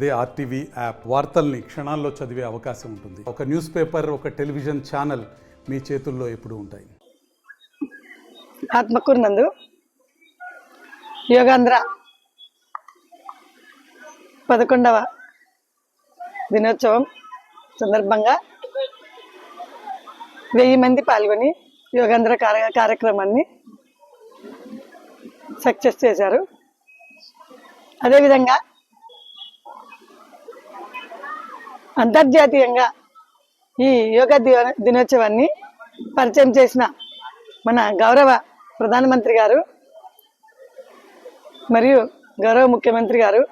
అదే RTV app వార్తల్ని క్షణాల్లో చదివే అవకాశం ఉంటుంది. ఒక న్యూస్ పేపర్, ఒక టెలివిజన్ ఛానల్ మీ చేతుల్లో ఎప్పుడూ ఉంటాయి. ఆత్మకూరు నందు యోగాంధ్ర 11వ దినోత్సవం సందర్భంగా 1000 మంది పాల్గొని యోగాంధ్ర కార్యక్రమాన్ని సక్సెస్ చేశారు. అదేవిధంగా అంతర్జాతీయంగా ఈ యోగా దినోత్సవాన్ని పరిచయం చేసిన మన గౌరవ ప్రధానమంత్రి గారు మరియు గౌరవ ముఖ్యమంత్రి గారు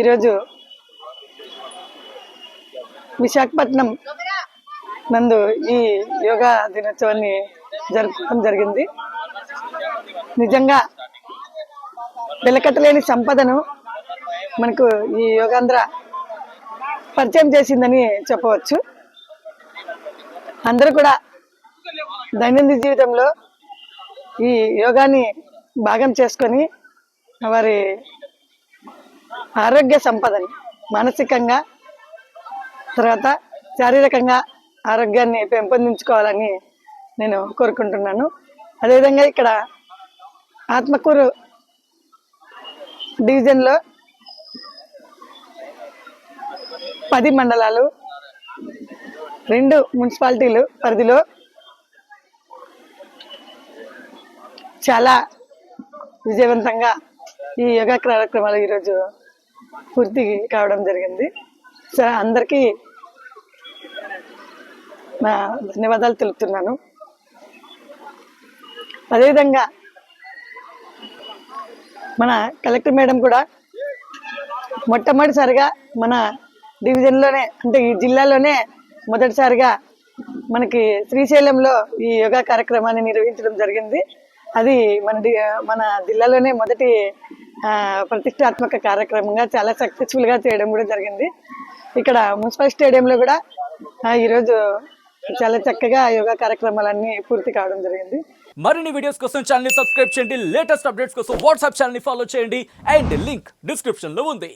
ఈరోజు విశాఖపట్నం నందు ఈ యోగా దినోత్సవాన్ని జరుపుకోవడం జరిగింది. నిజంగా వెలకట్టలేని సంపదను మనకు ఈ యోగాంధ్ర పరిచయం చేసిందని చెప్పవచ్చు. అందరూ కూడా దైనందిన జీవితంలో ఈ యోగాని భాగం చేసుకొని వారి ఆరోగ్య సంపదని మానసికంగా తర్వాత శారీరకంగా ఆరోగ్యాన్ని పెంపొందించుకోవాలని నేను కోరుకుంటున్నాను. అదేవిధంగా ఇక్కడ ఆత్మకూరు డివిజన్లో 10 మండలాలు 2 మున్సిపాలిటీలు పరిధిలో చాలా విజయవంతంగా ఈ యోగా కార్యక్రమాలు ఈరోజు పూర్తి కావడం జరిగింది. సో అందరికీ నా ధన్యవాదాలు తెలుపుతున్నాను. అదేవిధంగా మన కలెక్టర్ మేడం కూడా మొట్టమొదటిసారిగా మన డివిజన్లోనే అంటే ఈ జిల్లాలోనే మొదటిసారిగా మనకి శ్రీశైలంలో ఈ యోగా కార్యక్రమాన్ని నిర్వహించడం జరిగింది. అది మన జిల్లాలోనే మొదటి ప్రతిష్టాత్మక కార్యక్రమంగా చాలా సక్సెస్ఫుల్గా చేయడం కూడా జరిగింది. ఇక్కడ మున్సిపల్ స్టేడియంలో కూడా ఈరోజు చాలా చక్కగా యోగా కార్యక్రమాలన్నీ పూర్తి కావడం జరిగింది. మరిన్ని వీడియోస్ కోసం ఛానల్ ని సబ్స్క్రైబ్ చేయండి. లేటెస్ట్ అప్డేట్స్ కోసం వాట్సాప్ ఛానల్ ని ఫాలో చేయండి. అండ్ లింక్ డిస్క్రిప్షన్ లో ఉంది.